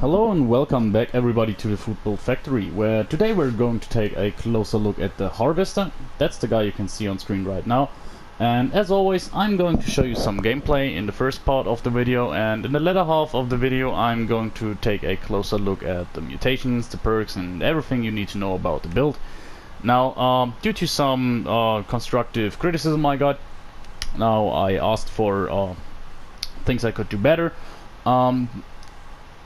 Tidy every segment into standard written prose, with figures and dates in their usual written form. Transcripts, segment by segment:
Hello and welcome back everybody to the Foodbuild factory, where today we're going to take a closer look at the harvester. That's the guy you can see on screen right now. And as always, I'm going to show you some gameplay in the first part of the video, and in the latter half of the video I'm going to take a closer look at the mutations, the perks and everything you need to know about the build. Now, due to some constructive criticism I got, now I asked for things I could do better.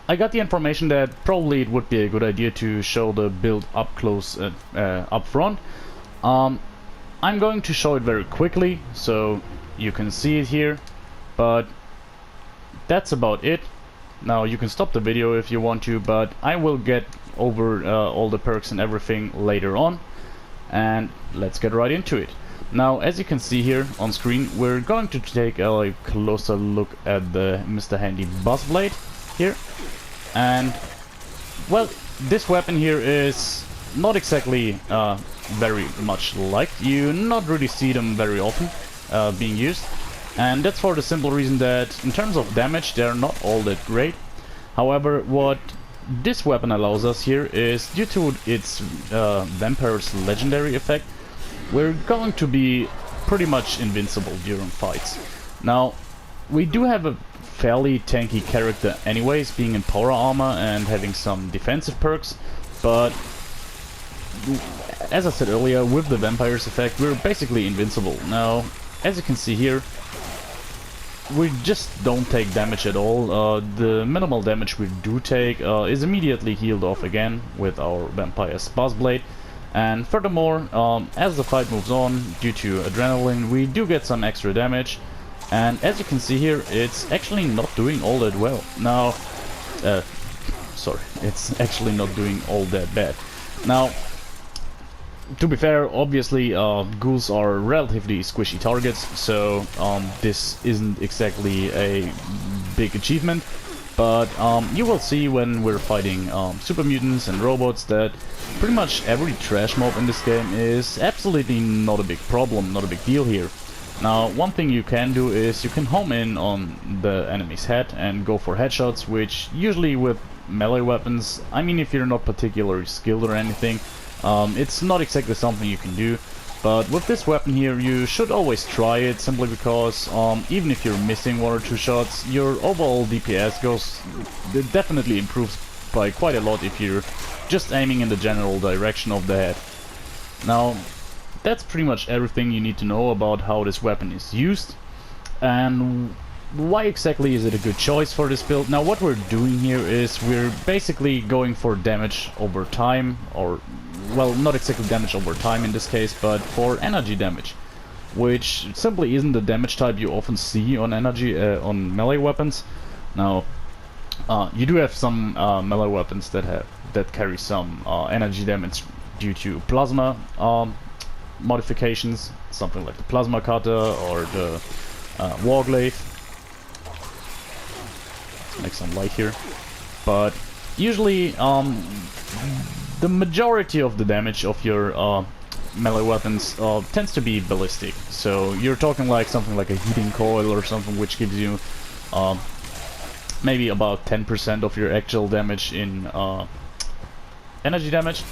I got the information that probably it would be a good idea to show the build up close, up front. I'm going to show it very quickly so you can see it here, but that's about it. Now you can stop the video if you want to, but I will get over all the perks and everything later on, and let's get right into it. Now, as you can see here on screen, we're going to take a closer look at the Mr. Handy Buzzblade here. And well, this weapon here is not exactly very much liked. You not really see them very often being used, and that's for the simple reason that in terms of damage they're not all that great. However, what this weapon allows us here is, due to its Vampire's legendary effect, we're going to be pretty much invincible during fights. Now, we do have a fairly tanky character anyways, being in power armor and having some defensive perks, but as I said earlier, with the Vampire's effect we're basically invincible. Now, as you can see here, we just don't take damage at all. The minimal damage we do take is immediately healed off again with our Vampire's Buzzblade. And furthermore, as the fight moves on, due to adrenaline, we do get some extra damage. And as you can see here, it's actually not doing all that well. Now, sorry, it's actually not doing all that bad. Now, to be fair, obviously, ghouls are relatively squishy targets, so this isn't exactly a big achievement. But you will see when we're fighting super mutants and robots that pretty much every trash mob in this game is absolutely not a big problem, not a big deal here. Now, one thing you can do is you can home in on the enemy's head and go for headshots, which usually with melee weapons, I mean, if you're not particularly skilled or anything, it's not exactly something you can do. But with this weapon here, you should always try it, simply because even if you're missing one or two shots, your overall DPS it definitely improves by quite a lot if you're just aiming in the general direction of the head. Now, that's pretty much everything you need to know about how this weapon is used and why exactly is it a good choice for this build. Now, what we're doing here is we're basically going for damage over time, or well, not exactly damage over time in this case, but for energy damage, which simply isn't the damage type you often see on on melee weapons. Now, you do have some melee weapons that carry some energy damage due to plasma modifications, something like the plasma cutter or the warglaive. Let's make some light here. But usually the majority of the damage of your melee weapons tends to be ballistic. So you're talking like something like a heating coil or something, which gives you maybe about 10% of your actual damage in energy damage.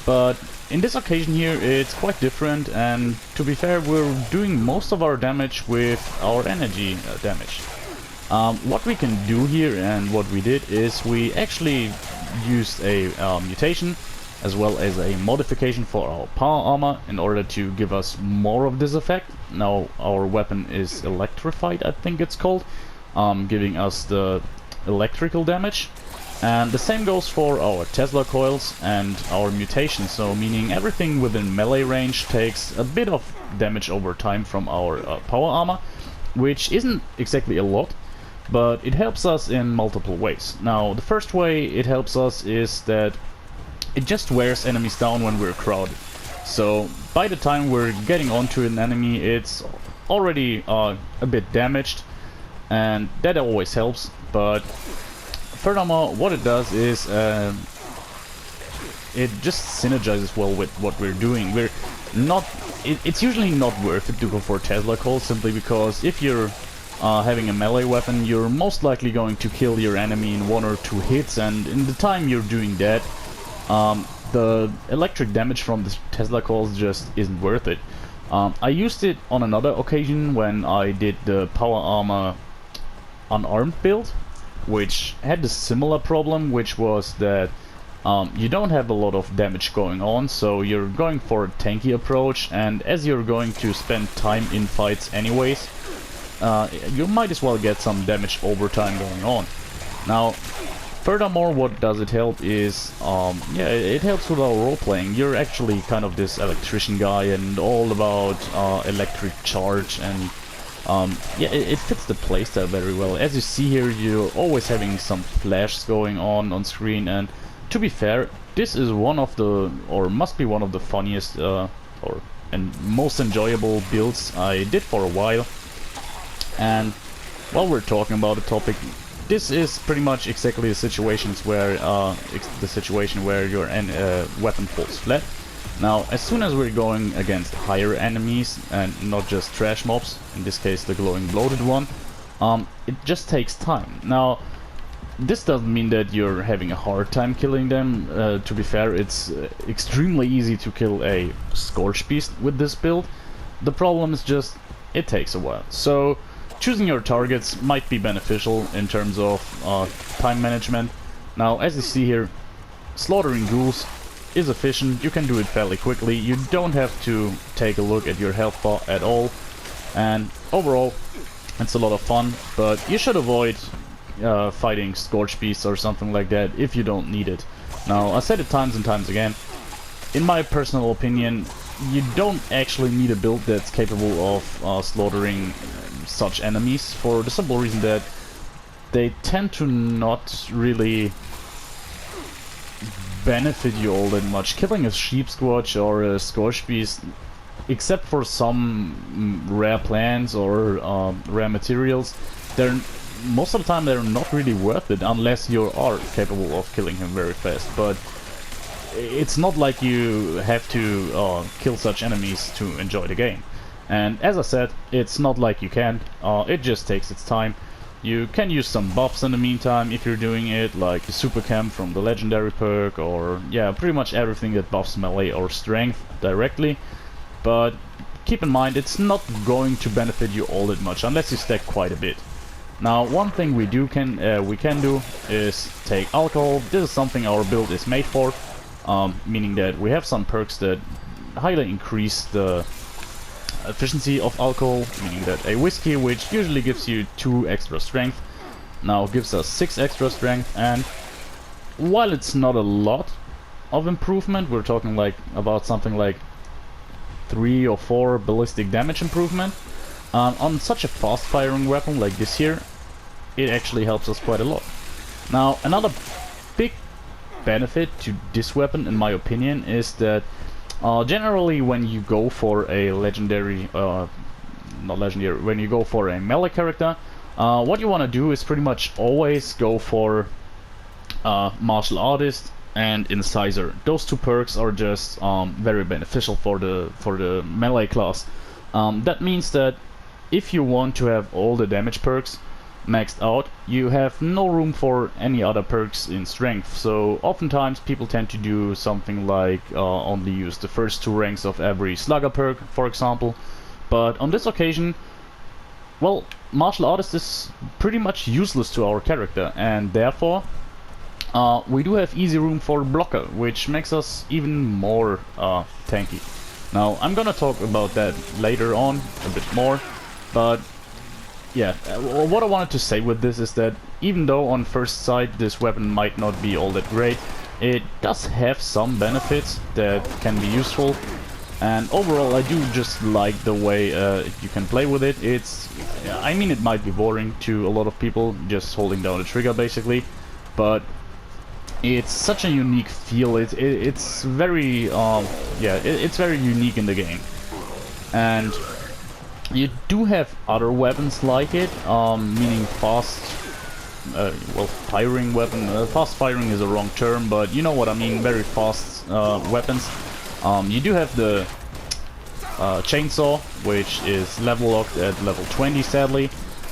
But in this occasion here, it's quite different, and to be fair, we're doing most of our damage with our energy damage. What we can do here, and what we did, is we actually used a mutation as well as a modification for our power armor in order to give us more of this effect. Now, our weapon is electrified, I think it's called, giving us the electrical damage. And the same goes for our Tesla coils and our mutation, so meaning everything within melee range takes a bit of damage over time from our power armor, which isn't exactly a lot, but it helps us in multiple ways. Now, the first way it helps us is that it just wears enemies down when we're crowded. So by the time we're getting onto an enemy, it's already a bit damaged, and that always helps. But furthermore, what it does is it just synergizes well with what we're doing. It's usually not worth it to go for Tesla coils, simply because if you're having a melee weapon, you're most likely going to kill your enemy in 1 or 2 hits, and in the time you're doing that, the electric damage from the Tesla coils just isn't worth it. I used it on another occasion when I did the Powerarmor unarmed build, which had a similar problem, which was that you don't have a lot of damage going on, so you're going for a tanky approach, and as you're going to spend time in fights anyways, you might as well get some damage over time going on. Now, furthermore, what does it help is, yeah, it helps with our role-playing. You're actually kind of this electrician guy and all about electric charge, and yeah, it fits the playstyle very well. As you see here, you're always having some flashes going on screen, and to be fair, this is one of the, or must be one of the funniest and most enjoyable builds I did for a while. And while we're talking about the topic, this is pretty much exactly the situations where your weapon falls flat. Now, as soon as we're going against higher enemies and not just trash mobs, in this case the glowing bloated one, it just takes time. Now, this doesn't mean that you're having a hard time killing them. To be fair, it's extremely easy to kill a Scorch Beast with this build. The problem is just, it takes a while. So, choosing your targets might be beneficial in terms of time management. Now, as you see here, slaughtering ghouls is efficient. You can do it fairly quickly. You don't have to take a look at your health bar at all. And overall, it's a lot of fun, but you should avoid fighting Scorch Beasts or something like that if you don't need it. Now, I said it times and times again, in my personal opinion, you don't actually need a build that's capable of slaughtering such enemies, for the simple reason that they tend to not really benefit you all that much. Killing a Sheep Squatch or a Scorch Beast, except for some rare plants or rare materials, they're most of the time they're not really worth it unless you are capable of killing him very fast. But it's not like you have to kill such enemies to enjoy the game. And as I said, it's not like you can't, it just takes its time. You can use some buffs in the meantime if you're doing it, like the Super Chem from the legendary perk, or yeah, pretty much everything that buffs melee or strength directly. But keep in mind, it's not going to benefit you all that much unless you stack quite a bit. Now, one thing we can do is take alcohol. This is something our build is made for, meaning that we have some perks that highly increase the efficiency of alcohol, meaning that a whiskey, which usually gives you 2 extra strength, now gives us 6 extra strength. And while it's not a lot of improvement, we're talking like about something like 3 or 4 ballistic damage improvement. On such a fast-firing weapon like this here, it actually helps us quite a lot. Now, another big benefit to this weapon, in my opinion, is that generally when you go for a legendary, when you go for a melee character, what you want to do is pretty much always go for Martial Artist and Incisor. Those 2 perks are just very beneficial for the melee class. That means that if you want to have all the damage perks maxed out, you have no room for any other perks in strength. So oftentimes people tend to do something like only use the first 2 ranks of every slugger perk, for example. But on this occasion, well, Martial Artist is pretty much useless to our character, and therefore we do have easy room for blocker, which makes us even more tanky. Now, I'm gonna talk about that later on a bit more. But yeah, what I wanted to say with this is that even though on first sight this weapon might not be all that great, it does have some benefits that can be useful. And overall, I do just like the way you can play with it. I mean, it might be boring to a lot of people, just holding down the trigger basically, but it's such a unique feel. It's very it's very unique in the game. And you do have other weapons like it, meaning firing weapon. Fast firing is a wrong term, but you know what I mean, very fast weapons. You do have the chainsaw, which is level locked at level 20 sadly.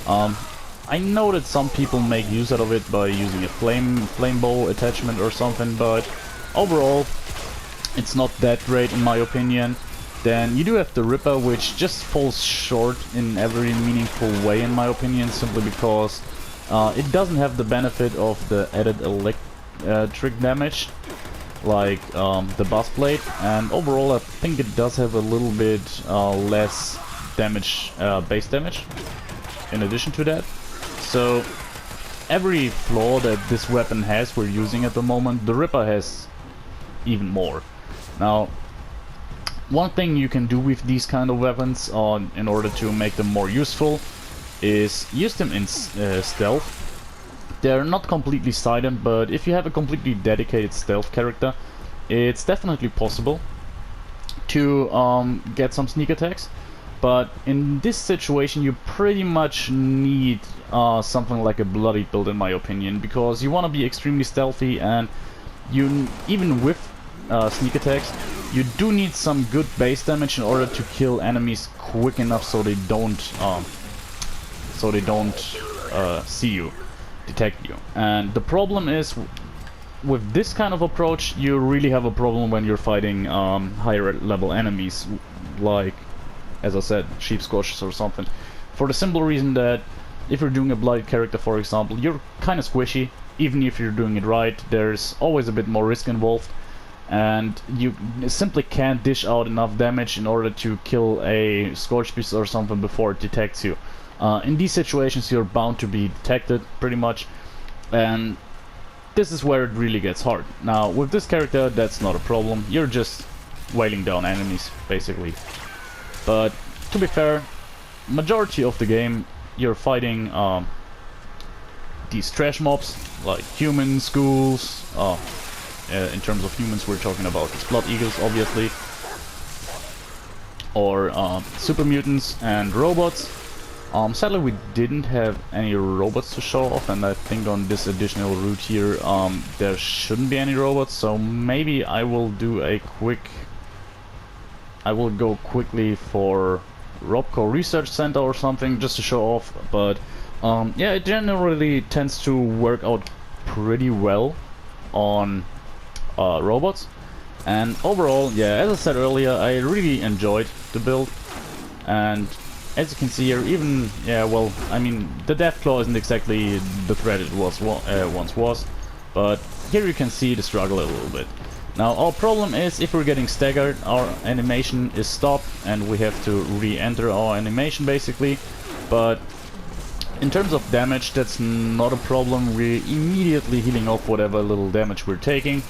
I know that some people make use out of it by using a flame bow attachment or something, but overall it's not that great in my opinion. Then you do have the Ripper, which just falls short in every meaningful way in my opinion, simply because it doesn't have the benefit of the added electric damage like the Buzzblade, and overall I think it does have a little bit less damage, base damage in addition to that. So every flaw that this weapon has we're using at the moment, the Ripper has even more. Now, one thing you can do with these kind of weapons in order to make them more useful is use them in stealth. They're not completely silent, but if you have a completely dedicated stealth character, it's definitely possible to get some sneak attacks. But in this situation you pretty much need something like a bloody build in my opinion, because you want to be extremely stealthy, and you even with sneak attacks you do need some good base damage in order to kill enemies quick enough so they don't see you, detect you. And the problem is, with this kind of approach you really have a problem when you're fighting higher level enemies, like, as I said, sheep squashes or something, for the simple reason that if you're doing a blooded character, for example, you're kind of squishy. Even if you're doing it right, there's always a bit more risk involved, and you simply can't dish out enough damage in order to kill a scorch beast or something before it detects you. In these situations you're bound to be detected pretty much, and this is where it really gets hard. Now with this character that's not a problem, you're just wailing down enemies basically. But to be fair, majority of the game you're fighting these trash mobs like humans, ghouls. In terms of humans we're talking about these blood eagles obviously, or super mutants and robots. Sadly we didn't have any robots to show off, and I think on this additional route here there shouldn't be any robots, so maybe I will do a quick... I will go quickly for Robco Research Center or something just to show off, but yeah, it generally tends to work out pretty well on robots. And overall, yeah, as I said earlier, I really enjoyed the build, and as you can see here, even, yeah, well, I mean, the Deathclaw isn't exactly the threat it was once was, but here you can see the struggle a little bit. Now our problem is, if we're getting staggered, our animation is stopped and we have to re-enter our animation basically. But in terms of damage, that's not a problem. We're immediately healing off whatever little damage we're taking,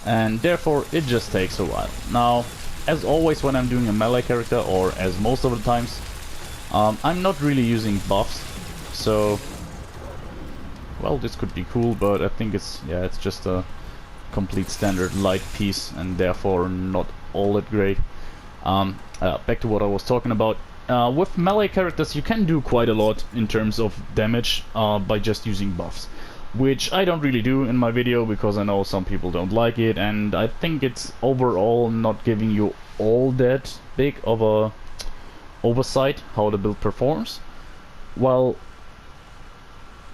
and therefore it just takes a while. Now, as always when I'm doing a melee character, or as most of the times, I'm not really using buffs, so, well, this could be cool, but I think it's, yeah, it's just a complete standard light piece and therefore not all that great. Back to what I was talking about. With melee characters you can do quite a lot in terms of damage by just using buffs, which I don't really do in my video because I know some people don't like it, and I think it's overall not giving you all that big of a oversight how the build performs. Well,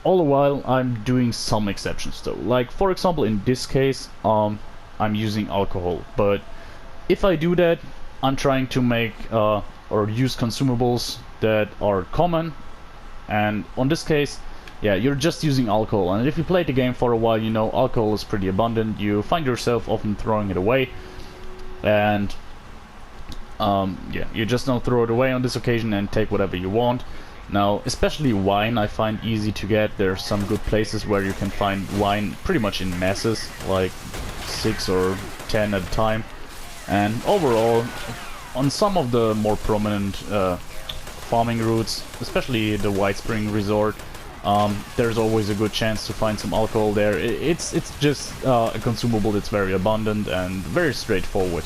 all the while I'm doing some exceptions though. Like for example in this case I'm using alcohol, but if I do that I'm trying to make or use consumables that are common, and on this case, yeah, you're just using alcohol, and if you played the game for a while you know alcohol is pretty abundant. You find yourself often throwing it away, and yeah, you just don't throw it away on this occasion and take whatever you want. Now, especially wine I find easy to get. There are some good places where you can find wine pretty much in masses, like 6 or 10 at a time. And overall, on some of the more prominent farming routes, especially the White Spring Resort, there's always a good chance to find some alcohol there. It's just a consumable that's very abundant and very straightforward.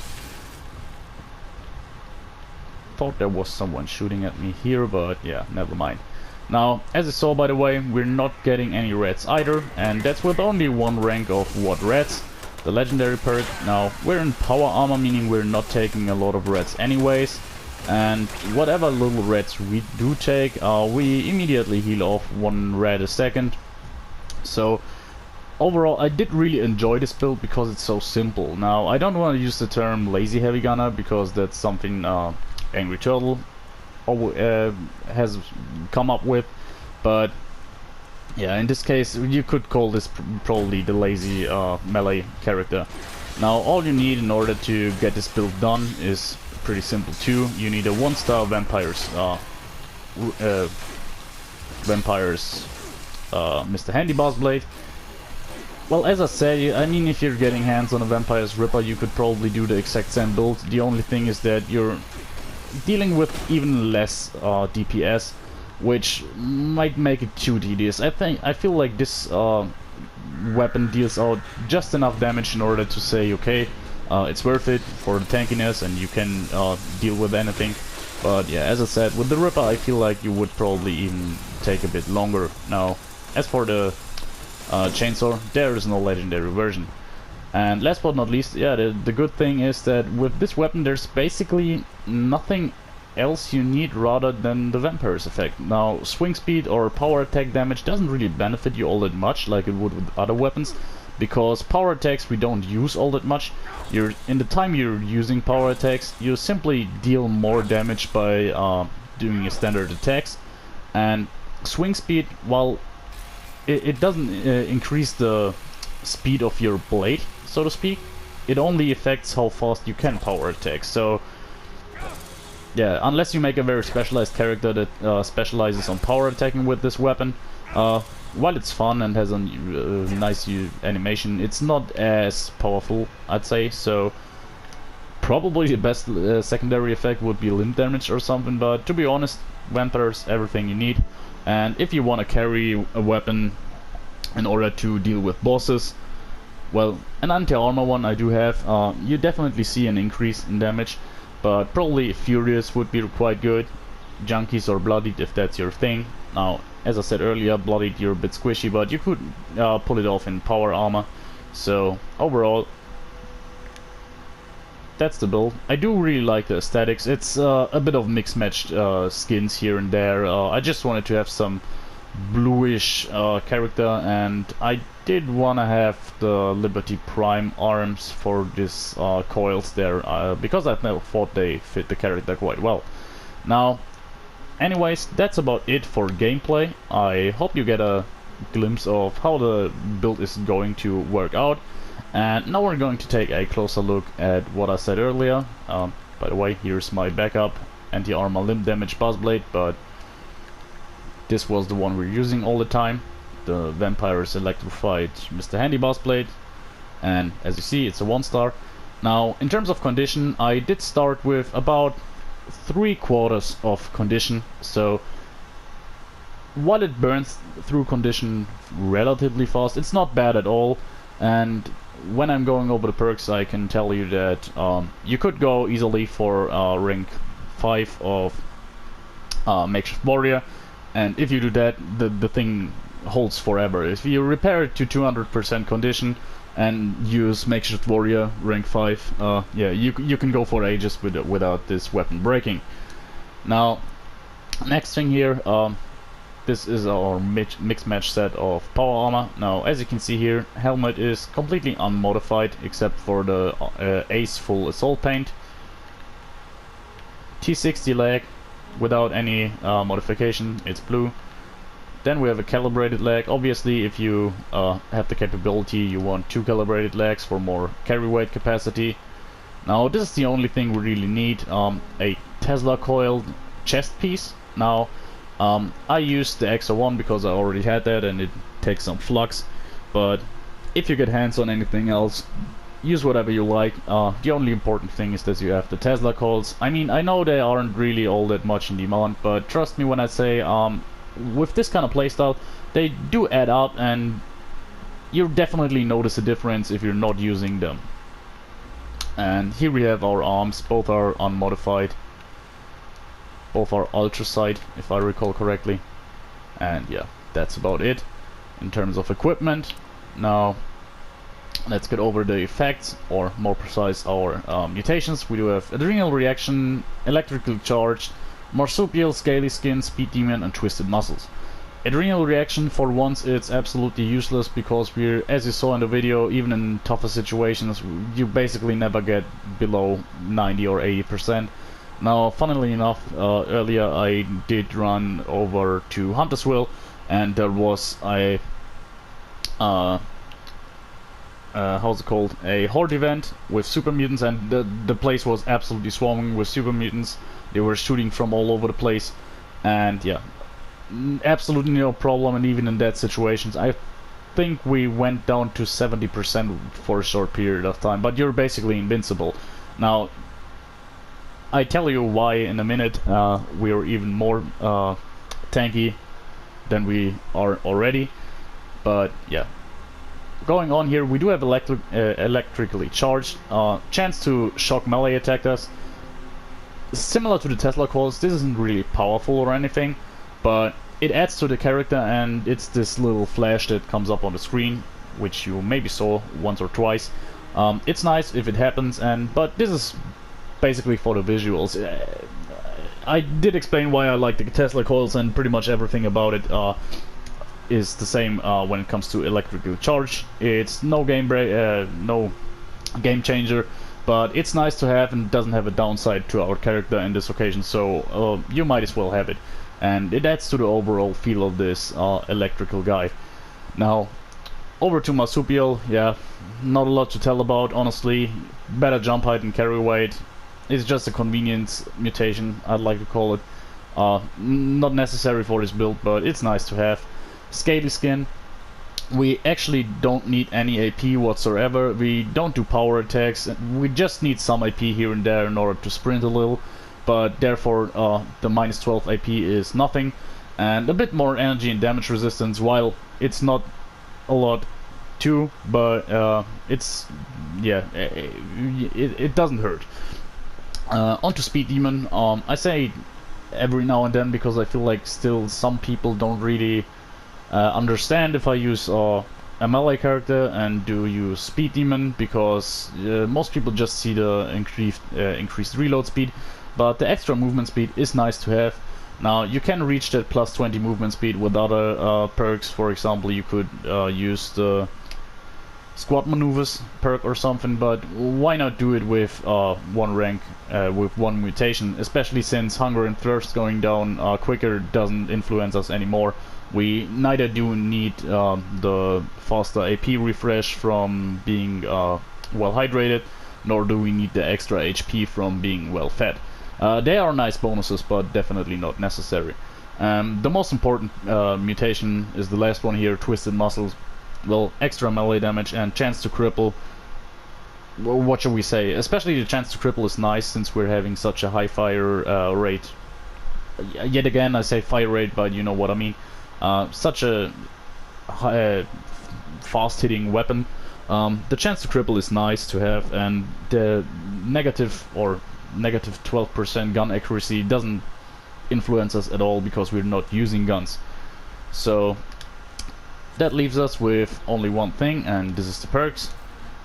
Thought there was someone shooting at me here, but yeah, never mind. Now, as you saw by the way, we're not getting any reds either, and that's with only one rank of what reds, the legendary perk. Now, we're in power armor, meaning we're not taking a lot of reds anyways, and whatever little reds we do take, we immediately heal off 1 red a second. So overall, I did really enjoy this build because it's so simple. Now, I don't want to use the term lazy heavy gunner because that's something Angry Turtle has come up with, but yeah, in this case you could call this probably the lazy melee character. Now, all you need in order to get this build done is pretty simple too. You need a 1-star Mr. Handy Buzzblade. Well, as I say, I mean, if you're getting hands on a Vampire's Ripper, you could probably do the exact same build. The only thing is that you're dealing with even less DPS, which might make it too tedious. I feel like this weapon deals out just enough damage in order to say, okay, it's worth it for the tankiness, and you can deal with anything. But yeah, as I said, with the Ripper, I feel like you would probably even take a bit longer. Now, as for the chainsaw, there is no legendary version. And last but not least, yeah, the good thing is that with this weapon there's basically nothing else you need rather than the Vampire's effect. Now, swing speed or power attack damage doesn't really benefit you all that much like it would with other weapons, because power attacks we don't use all that much. In the time you're using power attacks, you simply deal more damage by doing your standard attacks. And swing speed, while it doesn't increase the speed of your blade, so to speak, it only affects how fast you can power attack. So yeah, unless you make a very specialized character that specializes on power attacking with this weapon, while it's fun and has a nice animation, it's not as powerful, I'd say. So probably the best secondary effect would be limb damage or something, but to be honest, Vampire's everything you need. And if you want to carry a weapon in order to deal with bosses, well, an anti-armor one I do have, you definitely see an increase in damage, but probably Furious would be quite good. Junkies or Bloodied if that's your thing. Now, as I said earlier, Bloodied you're a bit squishy, but you could pull it off in Power Armor. So overall, that's the build. I do really like the aesthetics. It's a bit of mixed matched skins here and there. I just wanted to have some bluish character, and I did want to have the Liberty Prime arms for this coils there, because I thought they fit the character quite well. Now, anyways, that's about it for gameplay. I hope you get a glimpse of how the build is going to work out. And now we're going to take a closer look at what I said earlier. By the way, here's my backup anti-armor limb damage Buzzblade, but this was the one we're using all the time, the Vampire's Electrified Mr. Handy Buzzblade. And as you see, it's a 1-star. Now, in terms of condition, I did start with about 3/4 of condition, so while it burns through condition relatively fast, it's not bad at all. And when I'm going over the perks, I can tell you that you could go easily for rank 5 of Makeshift Warrior, and if you do that, the thing holds forever. If you repair it to 200% condition and use Makeshift Warrior rank 5, yeah, you can go for ages without this weapon breaking. Now, next thing here, this is our mixed match set of power armor. Now, as you can see here, helmet is completely unmodified except for the Ace full assault paint. T60 leg without any modification, it's blue. Then we have a calibrated leg. Obviously, if you have the capability, you want 2 calibrated legs for more carry weight capacity. Now, this is the only thing we really need, a Tesla coiled chest piece. Now, I used the XO1 because I already had that and it takes some flux, but if you get hands on anything else, use whatever you like. The only important thing is that you have the Tesla coils. I mean, I know they aren't really all that much in demand, but trust me when I say with this kind of playstyle, they do add up, and you definitely notice a difference if you're not using them. And here we have our arms. Both are unmodified. Both are ultrasight, if I recall correctly. And yeah, that's about it in terms of equipment. Now, Let's get over the effects, or more precise, our mutations. We do have Adrenal Reaction, Electrical Charge, Marsupial, Scaly Skin, Speed Demon, and Twisted Muscles. Adrenal Reaction, for once, it's absolutely useless because we're, as you saw in the video, even in tougher situations, you basically never get below 90 or 80%. Now, funnily enough, earlier I did run over to Huntersville, and there was a how's it called? A horde event with super mutants, and the place was absolutely swarming with super mutants. They were shooting from all over the place, and yeah, absolutely no problem. And even in that situations, I think we went down to 70% for a short period of time. But you're basically invincible. Now, I tell you why in a minute. We are even more tanky than we are already. But yeah. Going on here, we do have electrically charged, chance to shock melee attackers. Similar to the teslacoils, this isn't really powerful or anything, but it adds to the character, and it's this little flash that comes up on the screen, which you maybe saw once or twice. It's nice if it happens, but this is basically for the visuals. I did explain why I like the teslacoils, and pretty much everything about it is the same when it comes to electrical charge. It's no game changer, but it's nice to have and doesn't have a downside to our character in this occasion, so you might as well have it, and it adds to the overall feel of this electrical guy. Now, over to Marsupial. Yeah, not a lot to tell about, honestly. Better jump height and carry weight. It's just a convenience mutation, I'd like to call it. Not necessary for this build, but it's nice to have. Scaly Skin, we actually don't need any AP whatsoever. We don't do power attacks, we just need some AP here and there in order to sprint a little, but therefore the minus 12 AP is nothing, and a bit more energy and damage resistance, while it's not a lot too, but it's, yeah, it doesn't hurt. Onto Speed Demon. I say every now and then because I feel like still some people don't really understand if I use a melee character and do use Speed Demon, because most people just see the increased reload speed, but the extra movement speed is nice to have. Now, you can reach that plus 20 movement speed with other perks. For example, you could use the squad maneuvers perk or something, but why not do it with one rank, with one mutation, especially since Hunger and Thirst going down quicker doesn't influence us anymore. We neither do need the faster AP refresh from being well hydrated, nor do we need the extra HP from being well fed. They are nice bonuses, but definitely not necessary. The most important mutation is the last one here, Twisted Muscles. Well, extra melee damage and chance to cripple. Well, what should we say? Especially the chance to cripple is nice since we're having such a high fire rate. Yet again, I say fire rate, but you know what I mean. Such a fast-hitting weapon. The chance to cripple is nice to have, and the negative 12% gun accuracy doesn't influence us at all because we're not using guns. So that leaves us with only one thing, and this is the perks.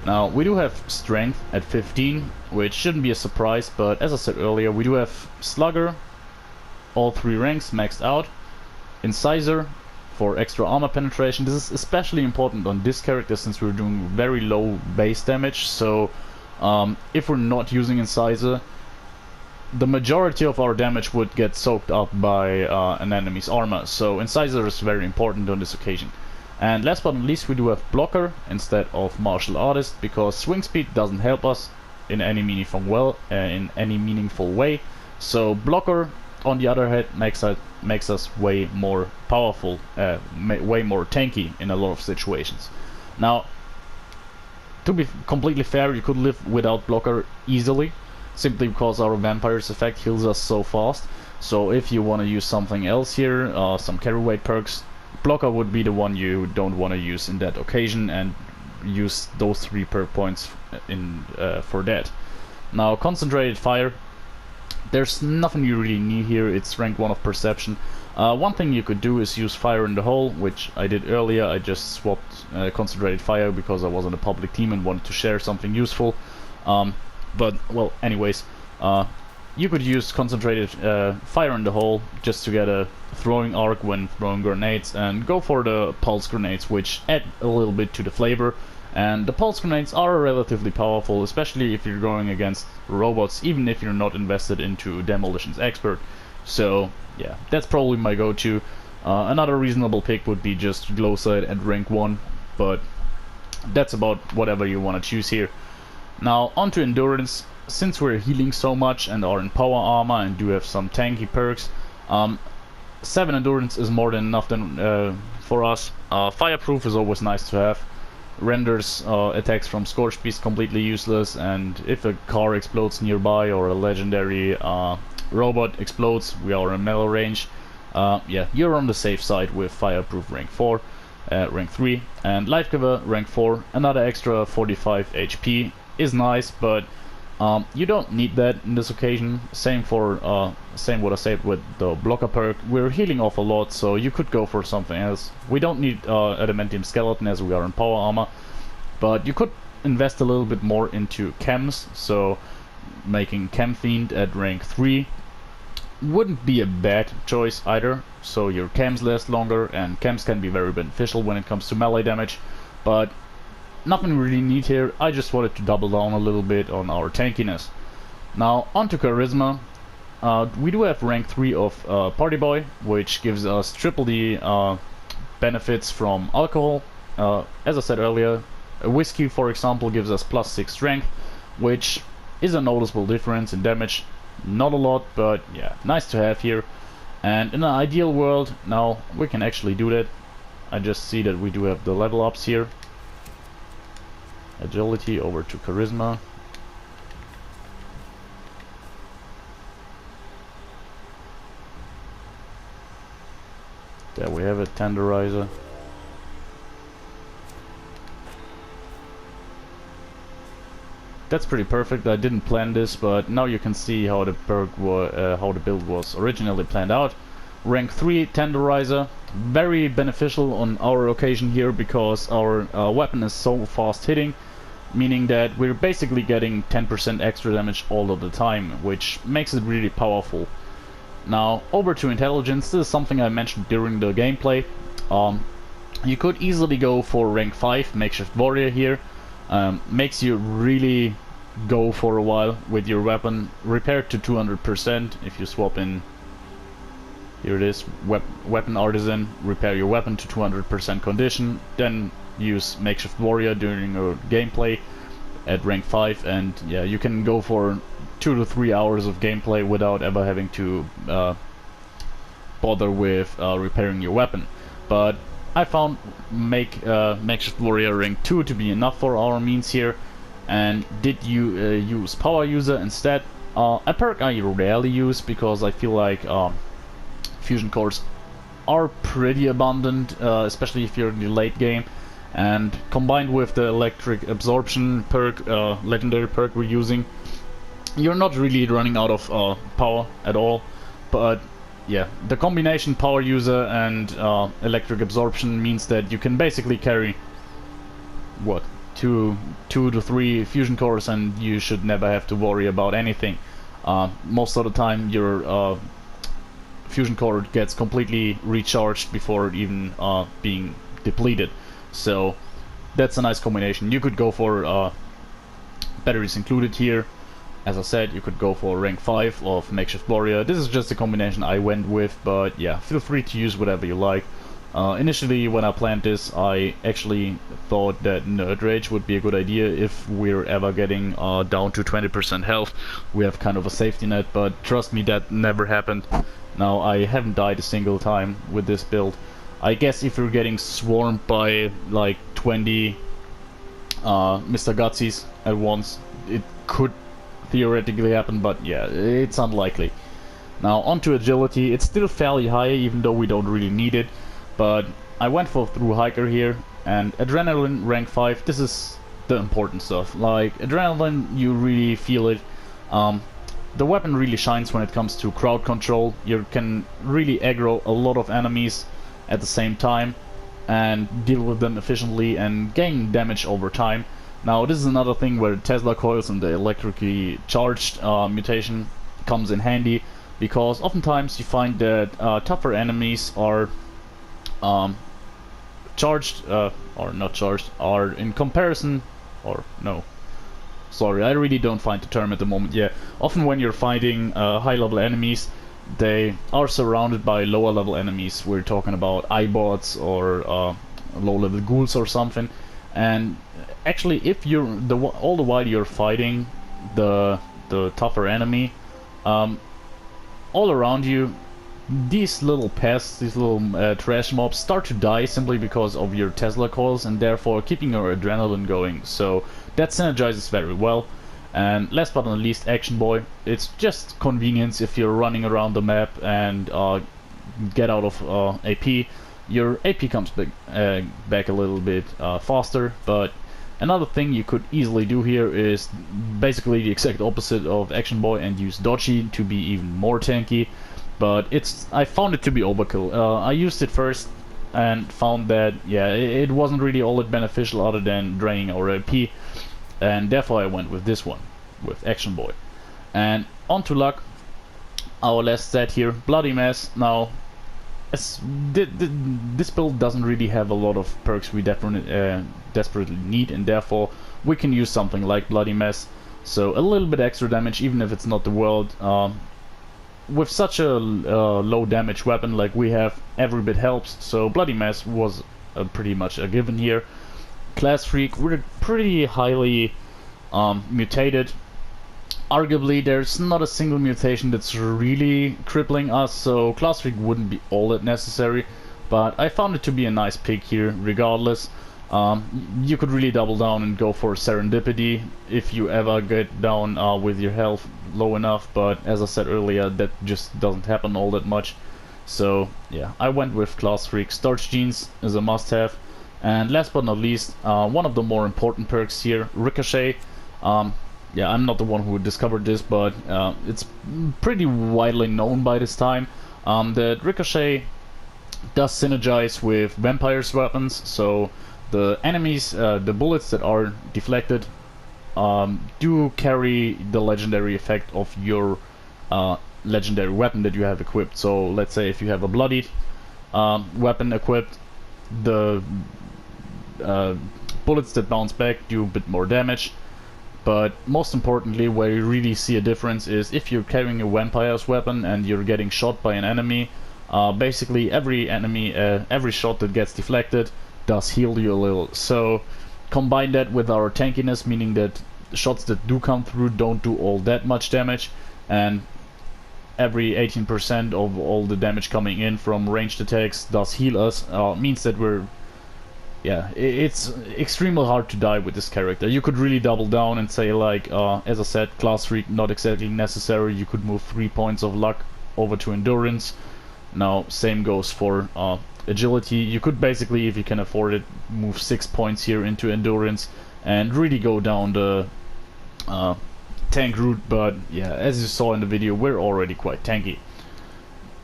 Now, we do have strength at 15, which shouldn't be a surprise, but as I said earlier, we do have Slugger, all 3 ranks maxed out. Incisor for extra armor penetration. This is especially important on this character since we're doing very low base damage, so if we're not using Incisor, the majority of our damage would get soaked up by an enemy's armor, so Incisor is very important on this occasion. And last but not least, we do have Blocker instead of Martial Artist, because swing speed doesn't help us in any meaningful way. So Blocker, on the other hand, makes us way more powerful, way more tanky in a lot of situations. Now, to be completely fair, you could live without Blocker easily, simply because our Vampire's effect heals us so fast. So if you want to use something else here, some carry weight perks, Blocker would be the one you don't want to use in that occasion, and use those 3 perk points for that. Now, Concentrated Fire, there's nothing you really need here. It's rank 1 of Perception. One thing you could do is use fire in the hole, which I did earlier. I just swapped concentrated fire because I was on a public team and wanted to share something useful. But, well, anyways, you could use concentrated fire in the hole just to get a throwing arc when throwing grenades, and go for the pulse grenades, which add a little bit to the flavor. And the pulse grenades are relatively powerful, especially if you're going against robots, even if you're not invested into Demolition's Expert. So yeah, that's probably my go-to. Another reasonable pick would be just Glowsight at rank 1, but that's about whatever you want to choose here. Now onto Endurance. Since we're healing so much and are in power armor and do have some tanky perks, 7 Endurance is more than enough for us. Fireproof is always nice to have. Renders attacks from Scorched Beast completely useless, and if a car explodes nearby or a legendary robot explodes, we are in melee range. Yeah, you're on the safe side with Fireproof rank 4, rank 3, and Life Giver rank 4. Another extra 45 HP is nice, but you don't need that in this occasion. Same for same what I said with the blocker perk. We're healing off a lot, so you could go for something else. We don't need Adamantium Skeleton as we are in power armor, but you could invest a little bit more into chems, so making Chem Fiend at rank 3 wouldn't be a bad choice either. So your chems last longer, and chems can be very beneficial when it comes to melee damage, but nothing really neat here. I just wanted to double down a little bit on our tankiness. Now onto Charisma. We do have rank 3 of Party Boy, which gives us triple the benefits from alcohol. As I said earlier, a whiskey for example gives us +6 strength, which is a noticeable difference in damage. Not a lot, but yeah, nice to have here. And in an ideal world, now we can actually do that. I just see that we do have the level ups here. Agility over to Charisma. There we have it, Tenderizer. That's pretty perfect. I didn't plan this, but now you can see how the how the build was originally planned out. Rank 3 Tenderizer, very beneficial on our occasion here because our weapon is so fast hitting, meaning that we're basically getting 10% extra damage all of the time, which makes it really powerful. Now over to Intelligence. This is something I mentioned during the gameplay. You could easily go for rank 5 Makeshift Warrior here. Makes you really go for a while with your weapon. Repaired to 200% if you swap in. Here it is, Weapon Artisan. Repair your weapon to 200% condition, then use Makeshift Warrior during your gameplay at rank 5, and yeah, you can go for 2 to 3 hours of gameplay without ever having to bother with repairing your weapon. But I found Makeshift Warrior rank 2 to be enough for our means here, and did you use Power User instead. A perk I rarely use because I feel like fusion cores are pretty abundant, especially if you're in the late game, and combined with the electric absorption perk, legendary perk we're using, you're not really running out of power at all. But yeah, the combination Power User and electric absorption means that you can basically carry what, two to three fusion cores, and you should never have to worry about anything. Most of the time your fusion core gets completely recharged before even being depleted. So that's a nice combination. You could go for batteries included here. As I said, you could go for rank 5 of Makeshift Warrior. This is just a combination I went with, but yeah, feel free to use whatever you like. Initially, when I planned this, I actually thought that Nerd Rage would be a good idea if we're ever getting down to 20% health. We have kind of a safety net, but trust me, that never happened. Now, I haven't died a single time with this build. I guess if you're getting swarmed by like 20 Mr. Gutsies at once, it could theoretically happen, but yeah, it's unlikely. Now onto agility. It's still fairly high, even though we don't really need it, but I went for Through Hiker here, and Adrenaline rank 5. This is the important stuff. Like Adrenaline, you really feel it. the weapon really shines when it comes to crowd control. You can really aggro a lot of enemies at the same time and deal with them efficiently and gain damage over time. Now this is another thing where Tesla coils and the electrically charged mutation comes in handy, because oftentimes you find that tougher enemies are charged, or not charged, are in comparison, or no, sorry, I really don't find the term at the moment. Yeah, often when you're fighting high level enemies, they are surrounded by lower level enemies. We're talking about iBots or low level ghouls or something. And actually, if you're all the while you're fighting the tougher enemy, all around you, these little pests, these little trash mobs start to die simply because of your Tesla coils, and therefore keeping your adrenaline going. So that synergizes very well. And last but not least, Action Boy. It's just convenience if you're running around the map and get out of AP. Your AP comes back a little bit faster, but another thing you could easily do here is basically the exact opposite of Action Boy and use Dodgy to be even more tanky. But I found it to be overkill. I used it first and found that, yeah, it wasn't really all that beneficial other than draining our AP, and therefore I went with this one, with Action Boy. And on to luck, our last set here, Bloody Mess. Now, this build doesn't really have a lot of perks we desperately need, and therefore we can use something like Bloody Mess. So a little bit extra damage, even if it's not the world. With such a low damage weapon like we have, every bit helps, so Bloody Mess was pretty much a given here. Class Freak, we're pretty highly mutated. Arguably there's not a single mutation that's really crippling us, so Class Freak wouldn't be all that necessary, but I found it to be a nice pick here regardless. You could really double down and go for Serendipity if you ever get down with your health low enough, but as I said earlier, that just doesn't happen all that much. So yeah, I went with Class Freak. Starch Jeans is a must-have. And last but not least, one of the more important perks here, Ricochet. Yeah, I'm not the one who discovered this, but it's pretty widely known by this time that Ricochet does synergize with Vampire's weapons. So the enemies, the bullets that are deflected, do carry the legendary effect of your legendary weapon that you have equipped. So let's say if you have a bloodied weapon equipped, the bullets that bounce back do a bit more damage. But most importantly, where you really see a difference is if you're carrying a vampire's weapon and you're getting shot by an enemy. Basically every enemy, every shot that gets deflected does heal you a little. So combine that with our tankiness, meaning that shots that do come through don't do all that much damage, and every 18% of all the damage coming in from ranged attacks does heal us, means that we're, yeah, it's extremely hard to die with this character. You could really double down and say like, as I said, Class Freak not exactly necessary. You could move 3 points of luck over to Endurance. Now same goes for Agility. You could basically, if you can afford it, move 6 points here into Endurance and really go down the tank route. But yeah, as you saw in the video, we're already quite tanky.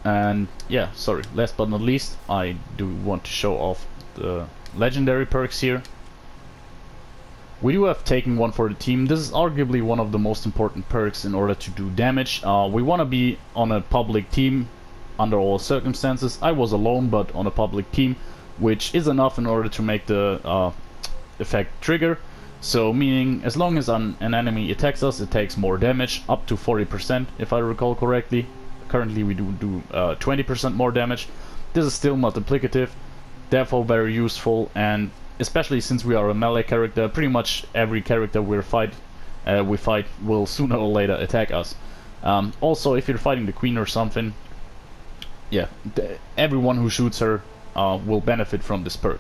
And yeah, sorry, last but not least, I do want to show off the legendary perks here. We do have Taking One for the team. This is arguably one of the most important perks in order to do damage. We want to be on a public team under all circumstances. I was alone, but on a public team, which is enough in order to make the effect trigger. So meaning as long as an enemy attacks us, it takes more damage, up to 40% if I recall correctly. Currently we do 20% more damage. This is still multiplicative, therefore very useful, and especially since we are a melee character, pretty much every character we fight will sooner or later attack us. Also, if you're fighting the queen or something, yeah, everyone who shoots her will benefit from this perk.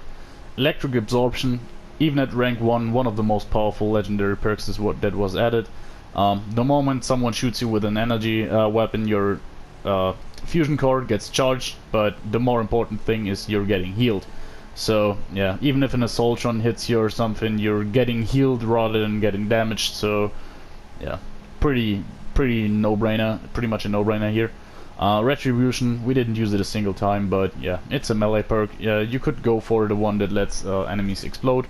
Electric Absorption, even at rank 1, one of the most powerful legendary perks is what that was added. The moment someone shoots you with an energy weapon, your fusion core gets charged, but the more important thing is you're getting healed. So yeah, even if an Assaultron hits you or something, you're getting healed rather than getting damaged. So yeah, pretty pretty much a no-brainer here. Retribution, we didn't use it a single time, but yeah, it's a melee perk. You could go for the one that lets enemies explode.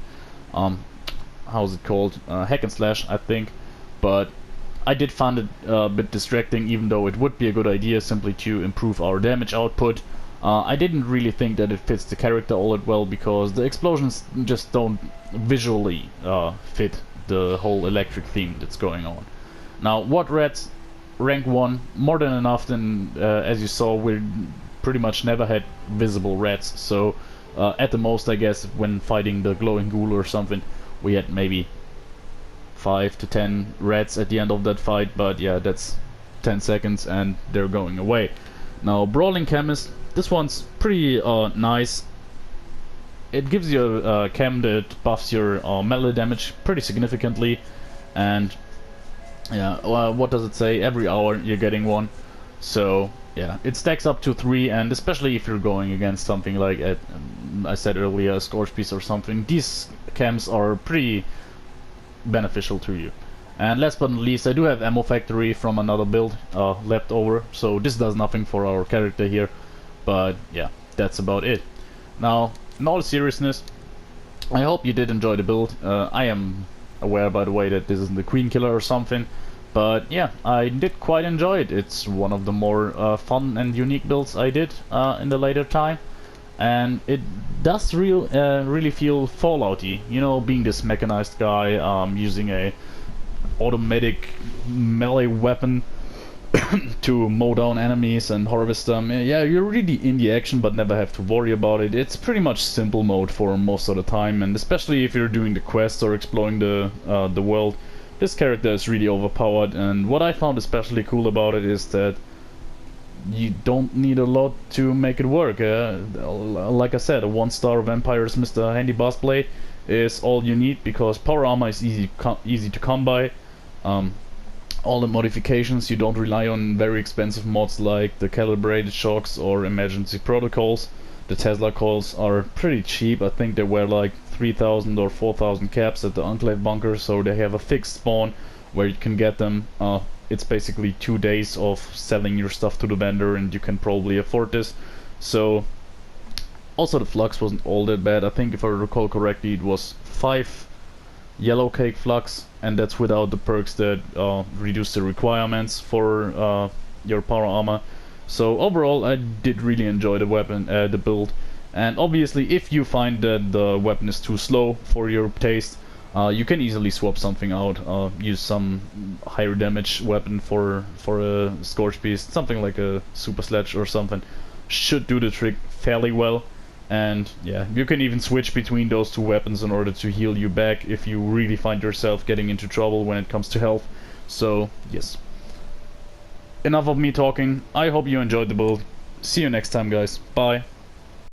How's it called? Hack and slash, I think. But I did find it a bit distracting, even though it would be a good idea simply to improve our damage output. I didn't really think that it fits the character all that well, because the explosions just don't visually fit the whole electric theme that's going on. Now, what rats? Rank 1, more than enough. And as you saw, we pretty much never had visible rats, so at the most, I guess, when fighting the glowing ghoul or something, we had maybe 5 to 10 rats at the end of that fight, but yeah, that's 10 seconds and they're going away. Now, Brawling Chemist, this one's pretty nice. It gives you a chem that buffs your melee damage pretty significantly, and yeah, what does it say? Every hour you're getting one. So yeah, it stacks up to 3, and especially if you're going against something like I said earlier, a Scorch Piece or something, these chems are pretty beneficial to you. And last but not least, I do have Ammo Factory from another build left over, so this does nothing for our character here, but yeah, that's about it. Now, in all seriousness, I hope you did enjoy the build. I am aware, by the way, that this isn't the Queen Killer or something, but yeah, I did quite enjoy it. It's one of the more fun and unique builds I did in the later time, and it does really feel Fallout-y, you know, being this mechanized guy, using a automatic melee weapon to mow down enemies and harvest them. Yeah, you're really in the action but never have to worry about it. It's pretty much simple mode for most of the time, and especially if you're doing the quests or exploring the world, this character is really overpowered. And what I found especially cool about it is that you don't need a lot to make it work. Like I said, a 1-star Vampires Mr. Handy Buzzblade is all you need, because power armor is easy to come by. All the modifications, you don't rely on very expensive mods like the calibrated shocks or emergency protocols. The teslacoils are pretty cheap. I think they were like 3,000 or 4,000 caps at the Enclave bunker, so they have a fixed spawn where you can get them. It's basically 2 days of selling your stuff to the vendor, and you can probably afford this. So also the flux wasn't all that bad. I think if I recall correctly, it was 5 yellow cake flux, and that's without the perks that reduce the requirements for your power armor. So overall, I did really enjoy the weapon, the build. And obviously, if you find that the weapon is too slow for your taste, you can easily swap something out. Use some higher damage weapon for a Scorch Piece, something like a Super Sledge or something. Should do the trick fairly well. And yeah, you can even switch between those two weapons in order to heal you back if you really find yourself getting into trouble when it comes to health. So yes, enough of me talking. I hope you enjoyed the build. See you next time, guys. Bye.